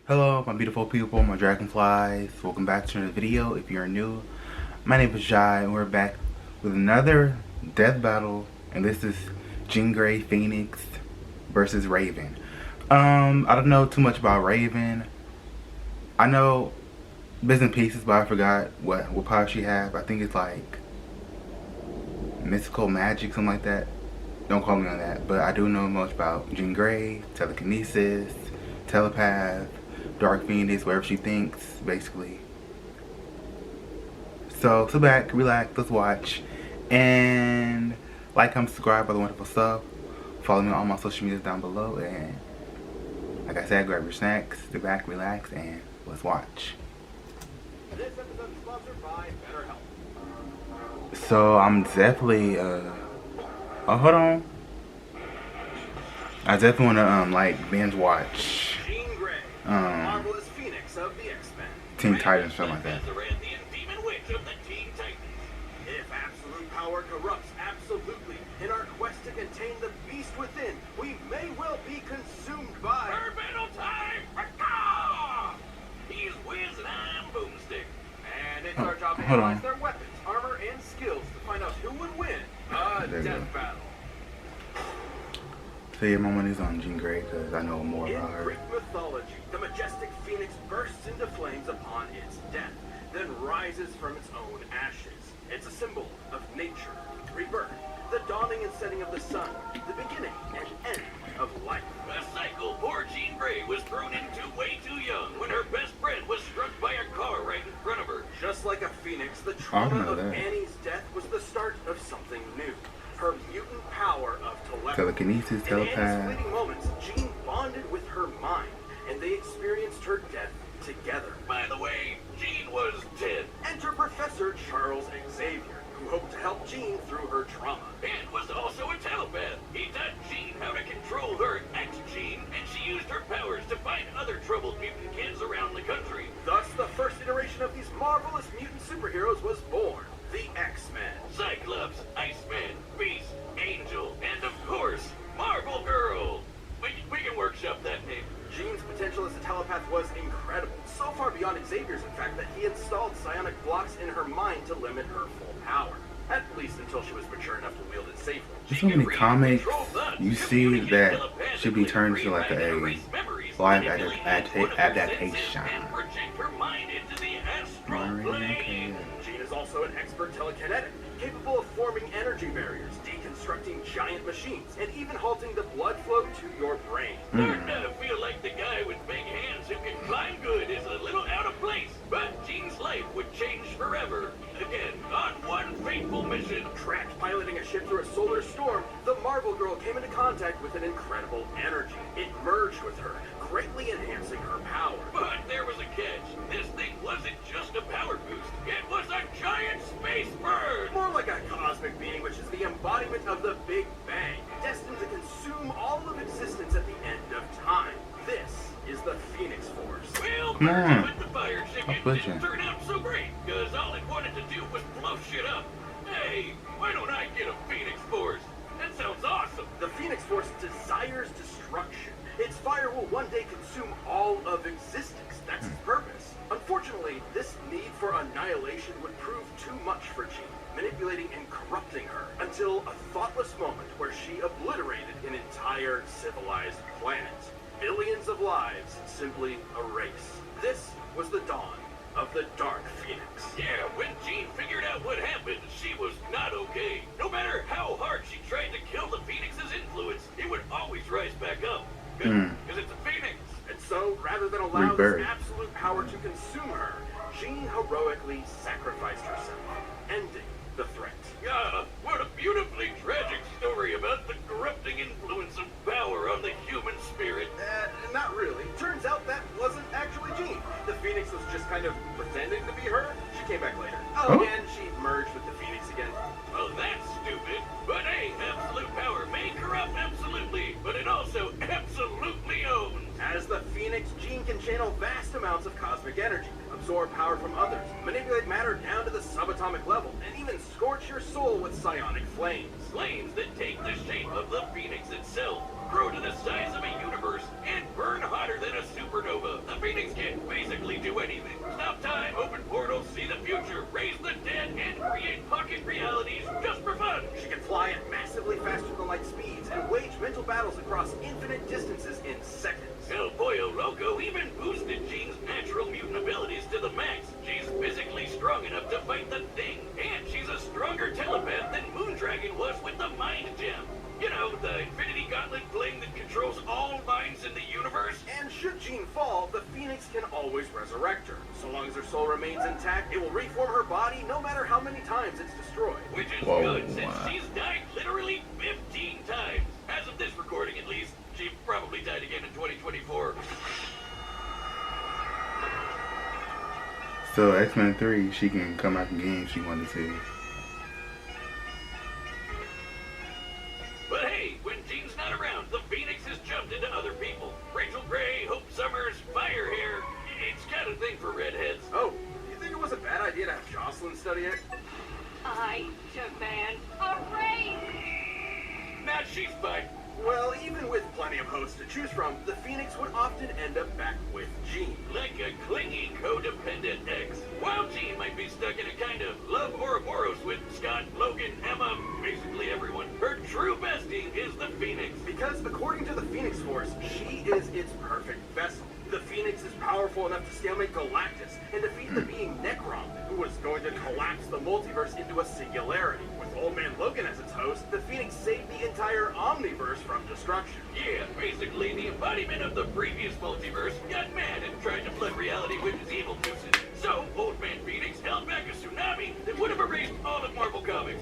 Hello, my beautiful people, my dragonflies. Welcome back to another video. If you're new, my name is Jai, and we're back with another death battle. And this is Jean Grey Phoenix versus Raven. I don't know too much about Raven. I know bits and pieces, but I forgot what power she have. I think it's like mystical magic, something like that. Don't call me on that, but I do know much about Jean Grey, telekinesis, telepath, Dark Phoenix, wherever she thinks, basically. So sit back, relax, let's watch, and like, comment, subscribe, other wonderful stuff. Follow me on all my social medias down below, and like I said, grab your snacks, sit back, relax, and let's watch. This episode is sponsored by BetterHelp. So I'm definitely oh, hold on. I definitely wanna like binge watch Jean Grey, marvelous Phoenix of the X-Men. Teen Titans, something like that. The Atlantean demon witch of the Teen Titans. If absolute power corrupts absolutely, in our quest to contain the beast within, we may well be consumed by her battle time. He's Wiz and I'm Boomstick, and it's our job to hold analyze on. their weapons, armor, and skills to find out who would win a There you death go. battle. So yeah, my money's on Jean Grey because I know more In about her. Greek mythology, the majestic phoenix bursts into flames upon its death, then rises from its own ashes. It's a symbol of nature, rebirth, the dawning and setting of the sun, the beginning and end of life. A cycle poor Jean Grey was thrown into way too young when her best friend was struck by a car right in front of her. Just like a phoenix, the trauma know of that. Annie's death was the start of something new. Her mutant power of telepathy. Telekinesis, In telepath. Annie's fleeting moments, Jean bonded with her mind, and they experienced her death together. By the way, Jean was dead. Enter Professor Charles Xavier, who hoped to help Jean through her trauma. And was also a telepath. He taught Jean how to control her ex-Jean, and she used her powers to find other troubled mutant kids around the country. Thus, the first iteration of these marvelous mutant superheroes was born. The X-Men. Cyclops, Iceman, Beast, Angel, and of course, Marvel Girl. We can workshop that name. Jean's potential as a telepath was incredible. So far beyond Xavier's, in fact, that he installed psionic blocks in her mind to limit her full power. At least until she was mature enough to wield it safely. There's so many comics you see that should be turned to like a live adaptation. And project her mind into the astral Alright, plane. okay. Jean is also an expert telekinetic, capable of forming energy barriers, deconstructing giant machines, and even halting the blood flow to your brain. Starting to feel like the guy with big hands who can climb good is a little out of place, but Jean's life would change forever. Again, on one fateful mission. Trapped piloting a ship through a solar storm, the Marvel Girl came into contact with an incredible energy. It merged with her, greatly enhancing her power. But there was a catch. This thing wasn't just a power boost. It was a giant space bird. More like a cosmic being, which is the embodiment of the Big Bang, destined to consume all of existence at the end of time. This is the Phoenix Force. Well, Come on. with the fire ship, I'll it put didn't you. turn out so great, because all it wanted to do was blow shit up. Hey, why don't I get a Phoenix Force? That sounds awesome. The Phoenix Force desires destruction. Its fire will one day consume all of existence. That's its purpose. Unfortunately, this need for annihilation would prove too much for Jean, manipulating and corrupting her until a thoughtless moment where she obliterated an entire civilized planet. Billions of lives simply erased. This was the dawn of the Dark Phoenix. Yeah, when Jean figured out what happened, she was not okay. No matter how hard she tried to kill the Phoenix's influence, it would always rise back up. Because it's a Phoenix. And so, rather than allow Rebirth. this absolute power to consume her, Jean heroically sacrificed herself, ending the threat. Yeah, what a beautifully tragic story about the corrupting influence of power on the human spirit. Not really. Turns out that wasn't actually Jean. The Phoenix was just kind of pretending to be her. She came back later. Oh. And she merged with the Phoenix again. Well, that's stupid. But hey, absolute power may corrupt absolutely, but it also absolutely owns. As the Phoenix, Jean can channel vast amounts of cosmic energy, absorb power from others, manipulate matter down to the subatomic level, and even scorch your soul with psionic flames. Flames that take the shape of the Phoenix itself, grow to the size of a universe, and burn hotter than a supernova. The Phoenix Falco even boosted Jean's natural mutant abilities to the max. She's physically strong enough to fight the Thing, and she's a stronger telepath than Moondragon was with the Mind Gem. You know, the Infinity Gauntlet fling that controls all minds in the universe. And should Jean fall, the Phoenix can always resurrect her. So long as her soul remains intact, it will reform her body no matter how many times it's destroyed. Which is Whoa, good, since wow. she's died literally 15 times. As of this recording, at least. She probably died again in 2024. So X-Men 3, she can come out again if she wanted to. But hey, when Jean's not around, the Phoenix has jumped into other people. Rachel Gray, Hope Summers, Firehair. It's got a thing for redheads. Oh, do you think it was a bad idea to have Jocelyn study it? I demand a raise! Now she's fine. Well, even with plenty of hosts to choose from, the Phoenix would often end up back with Jean. Like a clingy, codependent ex. While Jean might be stuck in a kind of love Ouroboros with Scott, Logan, Emma, basically everyone, her true bestie is the Phoenix. Because according to the Phoenix Force, she is its perfect vessel. The Phoenix is powerful enough to stalemate Galactus and defeat the being Necron, who was going to collapse the multiverse into a singularity. With Old Man Logan as its host, the Phoenix saved the entire Omniverse from destruction. Yeah, basically the embodiment of the previous multiverse got mad and tried to flood reality with his evil juices. So, Old Man Phoenix held back a tsunami that would have erased all of Marvel Comics.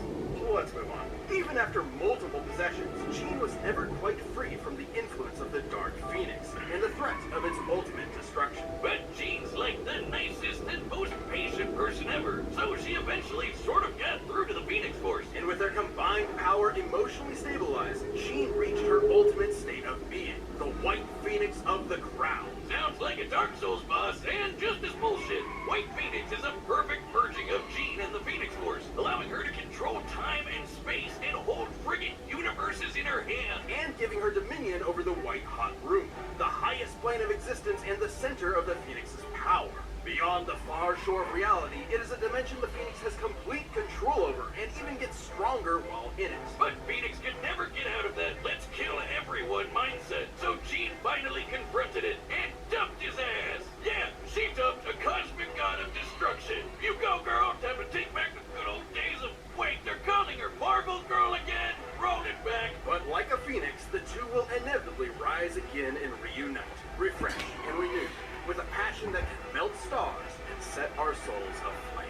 Let's move on. Even after multiple possessions, Jean was never quite free from the influence of the Dark Phoenix and the threat of its ultimate destruction. But Jean's like the nicest and most patient person ever, so she eventually sort of got through to the Phoenix Force. And with their combined power emotionally stabilized, Jean reached her ultimate state of being, the White Phoenix of the Crowd. Sounds like a Dark Souls boss, and just as bullshit. White Phoenix is a perfect merging of Jean and the Phoenix Force, allowing her to control time and space and hold friggin' universes in her hand. And giving her dominion over the White Hot Room, the highest plane of existence and the center of the Phoenix's power. Beyond the far shore of reality, it is a dimension the Phoenix has complete control over and even gets stronger while in it. But Phoenix could never get out of that let's kill everyone mindset, so Jean finally confronted it and dumped his ass. Yeah, she dumped a cosmic god of destruction. You go, girl. Time to take back the good old days of... Wait, they're calling her Marvel Girl again? Roll it back. But like a phoenix, the two will inevitably rise again and reunite, refresh and renew, with a passion that can melt stars and set our souls aflame.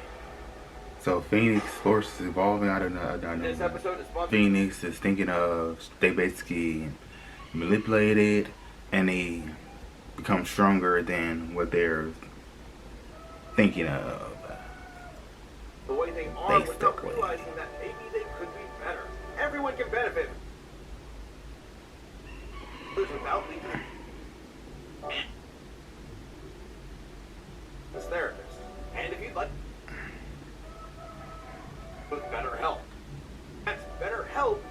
So Phoenix Force is evolving. I don't know. This episode is sponsored. Phoenix is thinking of, they basically manipulate it and they become stronger than what they're thinking of. The way they are without Basically. realizing that maybe they could be better. Everyone can benefit. Without leaving this therapist. And if you'd like with better help. That's better help.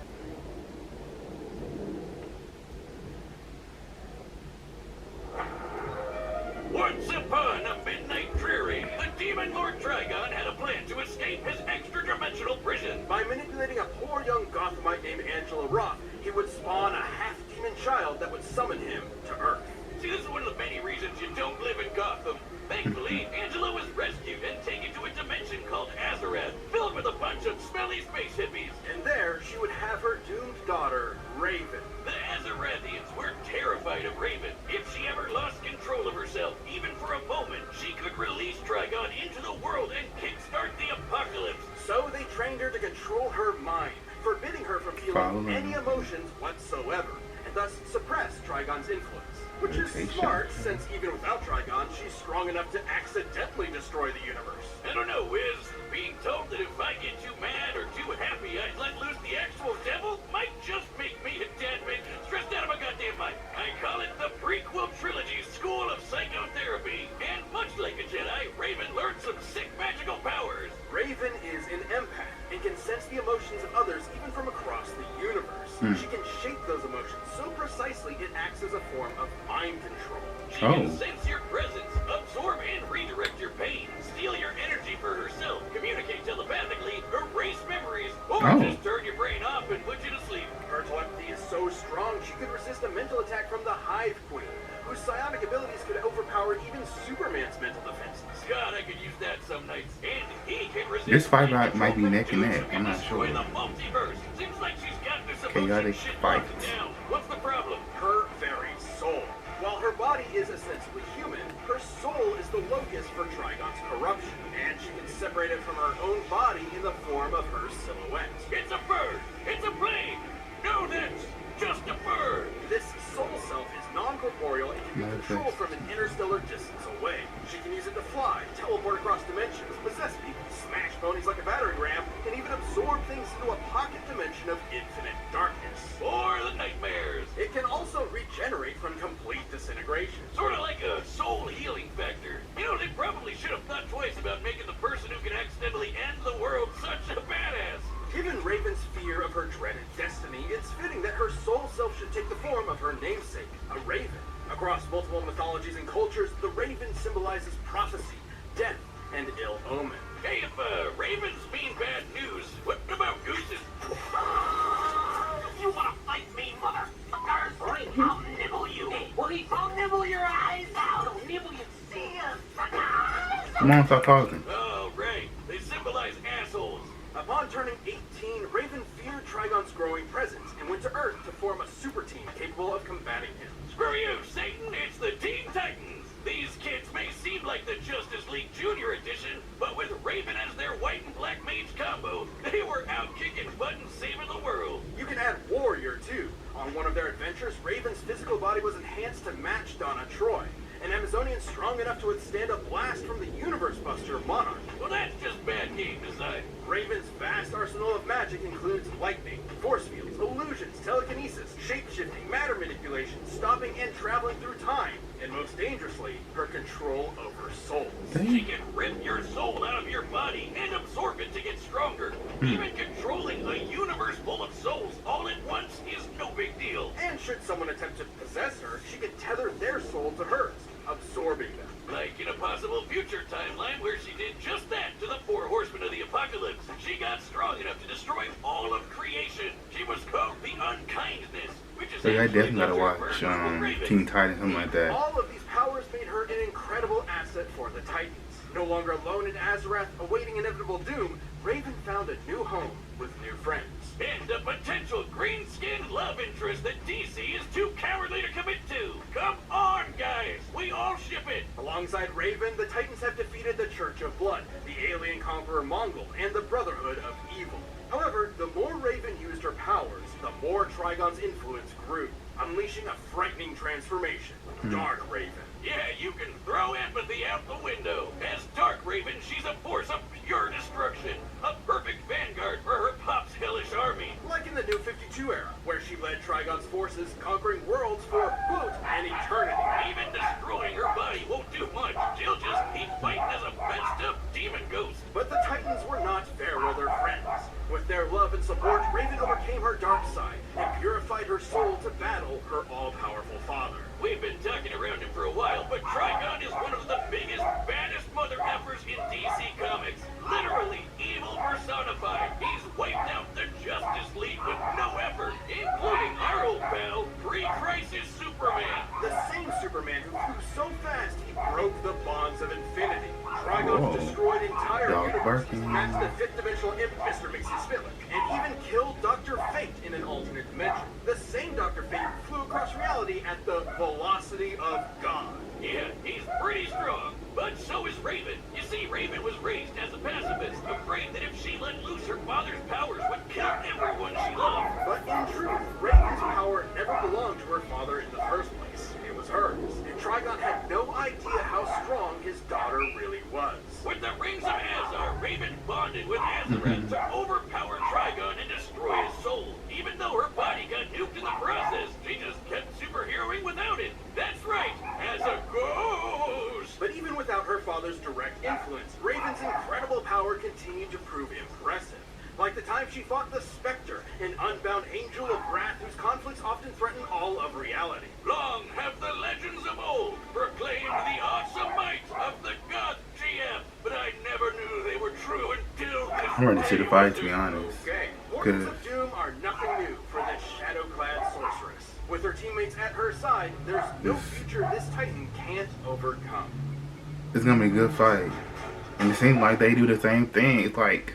Once upon a midnight dreary, the demon Lord Trigon had a plan to escape his extra-dimensional prison. By manipulating a poor young Gothamite named Angela Roth, he would spawn a half-demon child that would summon him to Earth. See, this is one of the many reasons you don't live in Gotham. Thankfully, Angela was rescued and taken to a dimension called Azarath, filled with a bunch of smelly space hippies. And there, she would have her doomed daughter, Raven. The Azarathians were terrified of Raven. If she ever lost control of herself, even for a moment, she could release Trigon into the world and kickstart the apocalypse. So they trained her to control her mind, forbidding her from feeling any emotions whatsoever, and thus suppress Trigon's influence. Which is smart, since even without Trigon, she's strong enough to accidentally destroy the universe. I don't know, Wiz. Being told that if I get too mad or too happy I'd let loose the actual devil might just make me a dead man stressed out of my goddamn mind. I call it the prequel trilogy School of Psychotherapy. And much like a Jedi, Raven learned some sick magical powers. Raven is an empath and can sense the emotions of others even from across the universe. She can shape those emotions so precisely it acts as a form of mind control. She can sense your presence, absorb and redirect your pain, steal your energy for herself, communicate telepathically, erase memories, or just turn your brain off and put you to sleep. Her telepathy is so strong she could resist a mental attack from the Hive Queen, who whose psionic abilities could overpower even Superman's mental defenses. God, I could use that some nights. And he can resist. This fight might be neck and neck. I'm not destroy sure. the multiverse. Seems like she's got this Chaotic emotion shit fight. locked down. What's the problem? Her very soul. While her body is ostensibly human, her soul is the locus for Trigon's corruption, and she can separate it from her own body in the form of her silhouette. It's a bird. It's a plane. No, that's just a bird. This soul self is non-corporeal and can be No, controlled thanks. from an interstellar distance away. She can use it to fly, teleport across dimensions, possess people, smash ponies like a battering ram, and even absorb things into a pocket dimension of infinite darkness. Or the nightmares. It can also regenerate from complete disintegration. Sort of like a soul healing factor. You know, they probably should have thought twice about making the person who can accidentally end the world such a badass. Given Raven's fear of her dreaded destiny, it's fitting that her soul self should take the form of her namesake, a raven. Across multiple mythologies and cultures, the raven symbolizes prophecy, death, and ill omen. Hey, if ravens mean bad news, what about gooses? You wanna fight me, motherfuckers? Right, I'll nibble you. Hey, wait, I'll nibble your eyes out. I'll nibble your ears, suckers. Come on, stop talking. Oh, right. They symbolize assholes. Upon turning 18, Raven feared Trigon's growing presence and went to Earth to form a super team capable of combating him. Screw you, Satan. It's the Teen Titans. These kids may seem like the Justice League Junior Edition, but with Raven as their white and black mage combo, they were out kicking butt and saving the world. You can add Warrior, too. On one of their adventures, Raven's physical body was enhanced to match Donna Troy, an Amazonian strong enough to withstand a blast from the Universe Buster Monarch. Well, that's just bad game design. Raven's vast arsenal of magic includes lightning, force fields, illusions, telekinesis, shape-shifting, matter manipulation, stopping and traveling through time, and most dangerously, her control over souls. She can rip your soul out of your body and absorb it to get stronger. Even controlling a universe full of souls all at once is no big deal. And should someone attempt to possess her, she can tether their soul to hers, absorbing them. Like in a possible future timeline where she did just that to the four horsemen of the apocalypse. She got strong enough to destroy all of creation. She was called the Unkindness, which is So I actually definitely gotta Dr. watch Vergil's Raven. Teen Titans, something like that. All of these powers made her an incredible asset for the Titans. No longer alone in Azarath, awaiting inevitable doom, Raven found a new home with new friends. And a potential green-skinned love interest that DC is too cowardly to commit to. Come on, guys. We all ship it. Alongside Raven, the Titans have defeated the Church of Blood, the alien conqueror Mongol, and the Brotherhood of Evil. However, the more Raven used her powers, the more Trigon's influence grew, unleashing a frightening transformation. Dark Raven. Yeah, you can throw empathy out the window. As Dark Raven, she's a force of pure destruction. A perfect vanguard for her pop's hellish army. Like in the New 52 era, where she led Trigon's forces, conquering worlds for, quote, an eternity. Even destroying her body won't do much. She'll just keep fighting as a messed up demon ghost. But the Titans were not fair-weather friends. With their love and support, Raven overcame her dark side and purified her soul to battle her all-powerful father. We've been talking around him for a while, but Trigon is one of the biggest, baddest mother effers in DC Comics. Literally evil personified. He's wiped out the Justice League with no effort, including our old pal, pre-crisis Superman. The same Superman who flew so fast he broke the bonds of infinity. Trigon Whoa. destroyed entire Dog universes, barking. matched the fifth-dimensional imp Mr. Mixie-Spitlick, and even killed Dr. Fate in an alternate dimension. The same Dr. Fate who flew across reality at the velocity of God. Yeah, he's pretty strong. But so is Raven. You see, Raven was raised as a pacifist, afraid that if she let loose, her father's powers would kill everyone she loved. But in truth, Raven's power never belonged to her father in the first place. It was hers. And Trigon had no idea how strong his daughter really was. With the Rings of Azar, Raven bonded with Azarath to overpower Trigon and destroy his soul. Even though her body got nuked in the process, she just kept superheroing without it. That's right, as a ghost. But even without her father's direct influence, Raven's incredible power continued to prove impressive. Like the time she fought the Spectre, an unbound angel of wrath whose conflicts often threaten all of reality. Long have the legends of old proclaimed the awesome might of the god GF, but I never knew they were true until this I'm ready to see the day fight, was to be honest. Okay, Portents of Doom are nothing new for this shadow-clad sorceress. With her teammate soulmates at her side, there's no future this Titan can't overcome. It's gonna be a good fight. And it seems like they do the same thing. It's like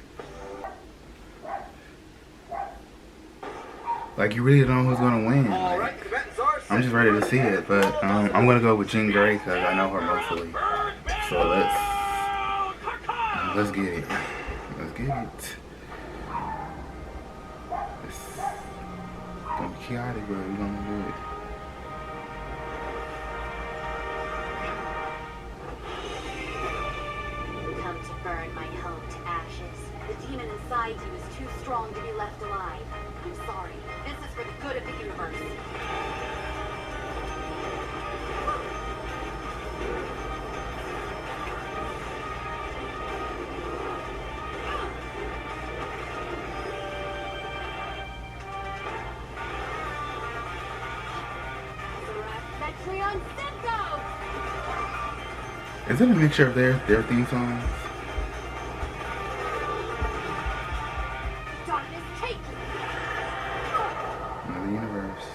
you really don't know who's gonna win. Alright, Like, combatants are set. I'm just ready to see it, but I'm gonna go with Jean Grey because I know her mostly. So let's get it. Let's get it. It's gonna be chaotic, but we're gonna do it. Come to burn my home to ashes. The demon inside you is too strong to be left alive. I'm sorry. This is for the good of the universe. Metreon Synthos! Is it a mixture of their theme songs? Darkness take you! Another universe.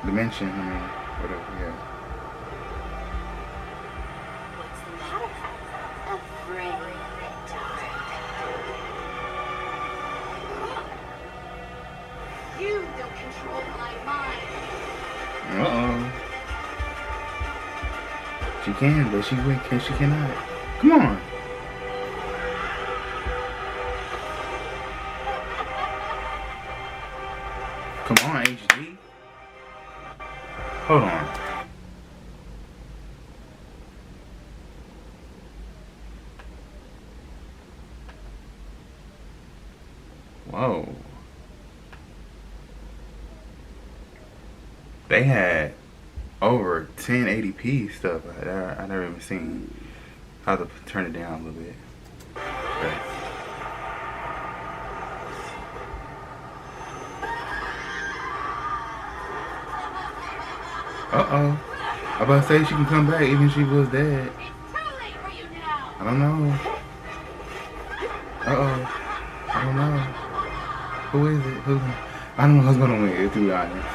Dimension, I mean, whatever, yeah. What's the matter? Afraid of the dark? You don't control my mind. Uh-oh. She can, but she cannot. Come on. Come on, HD. Hold on. Whoa. They had over 1080p stuff I never even seen. I have to turn it down a little bit. Okay. Uh-oh. I'm about to say she can come back even if she was dead. It's too late for you now! I don't know. Uh-oh. I don't know. Who is it? I don't know who's gonna win, to be honest.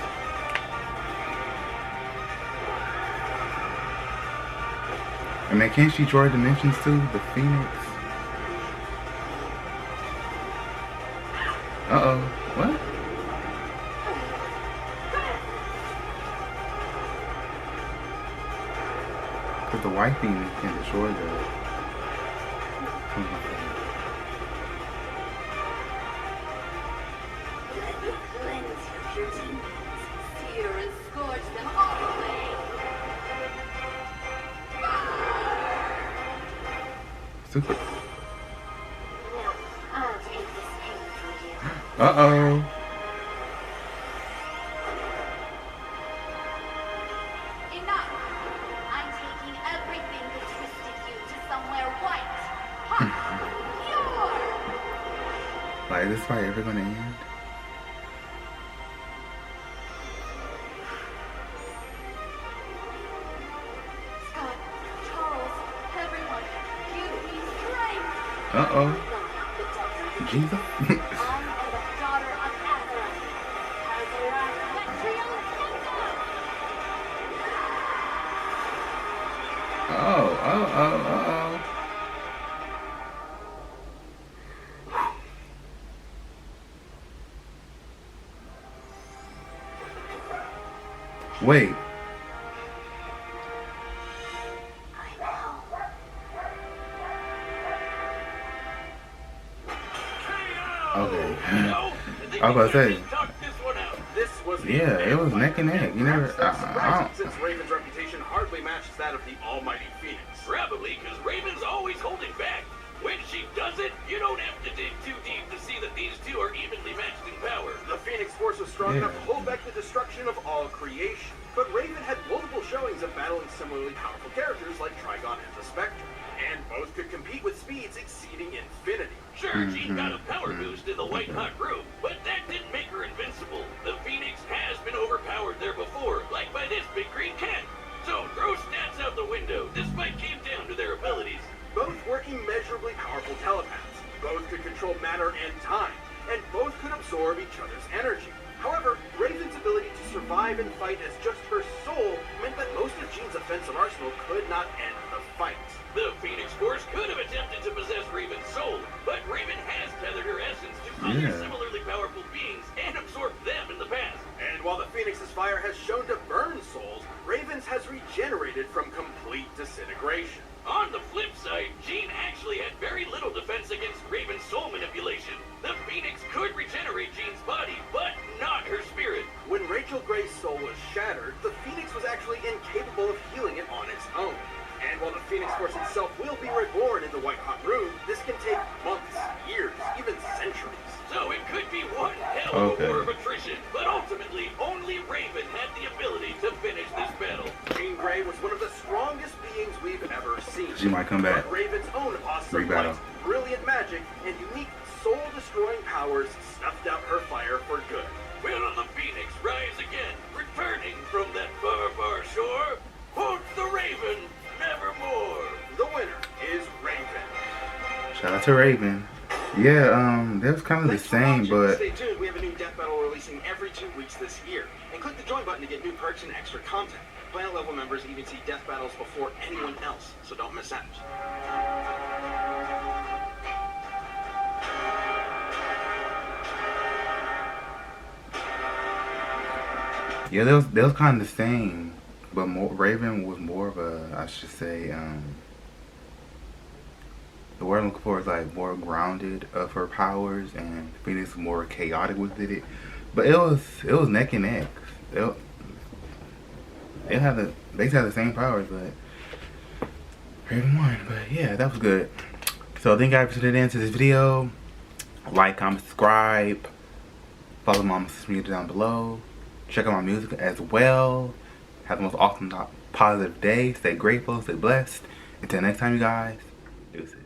And man, can't she draw dimensions too? The Phoenix? Uh-oh. What? Because the white Phoenix can destroy the... Let me cleanse your demons, sear and scourge them all away. Super. Now, I'll take this pain from you. Uh-oh. Enough! I'm taking everything that twisted you to somewhere white, hot, pure! Like, is this fight ever gonna end? Scott, Charles, everyone, give me strength! Uh-oh. The Jesus. I am the daughter of Azeroth. Azeroth Metreon Synthos! Uh-oh. Wait. I'm home. Okay. No, I was about to say. talk this one out. This was a Yeah, it was neck and neck. You never... perhaps I surprising don't... since Raven's reputation hardly matches that of the almighty Phoenix. Probably because Raven's always holding back. When she does it, you don't have to dig too deep to see that these two are evenly matched in power. The Phoenix Force was strong enough to hold back the destruction of all creation. But Raven had multiple showings of battling similarly powerful characters like Trigon and the Spectre. And both could compete with speeds exceeding infinity. Sure, she got a power boost in the white hot room, but that didn't make her invincible. The Phoenix has been overpowered there before, like by this big green cat. So throw stats out the window. This fight came down to their abilities. Both were immeasurably powerful telepaths. Both could control matter and time. And both could absorb each other's energy. However, Raven's ability to survive and fight as just her soul meant that most of Jean's offensive arsenal could not end the fight. The Phoenix Force could have attempted to possess Raven's soul, but Raven has tethered her essence to other similarly powerful beings and absorbed them in the past. And while the Phoenix's fire has shown to burn souls, Raven's has regenerated from complete disintegration. On the flip side, Jean actually had very little defense against Raven's soul manipulation. The Phoenix could regenerate Jean's body, but not her spirit. When Rachel Gray's soul was shattered, the Phoenix was actually incapable of healing it on its own. And while the Phoenix Force itself will be reborn in the White Hot Room, this can take months, years, even centuries. So it could be one hell of a war of attrition, but ultimately, only Raven had the ability to finish this battle. Jean Grey was one of the strongest beings we've ever seen. She might come back. But Raven's own awesome Rebattle. light, brilliant magic, and unique soul-destroying powers snuffed out her fire for good. Will the Phoenix rise again, returning from that far, far shore? Won't the Raven nevermore? The winner is Raven. Shout out to Raven. Yeah, that was kind of the Thanks for same, watching. but Stay tuned. We have a new Death Battle releasing every 2 weeks this year. And click the join button to get new perks and extra content. Planet level members even see Death Battles before anyone else, so don't miss out. yeah, they was kind of the same, but Raven was more of a, I should say, the word I'm looking for is like more grounded of her powers, and Phoenix was more chaotic with it. But it was neck and neck. They had the same powers, but Raven won. But yeah, that was good. So thank you guys for tuning in to this video. Like, comment, subscribe, follow my social media down below. Check out my music as well. Have the most awesome, positive day. Stay grateful, stay blessed. Until next time, you guys. Deuces.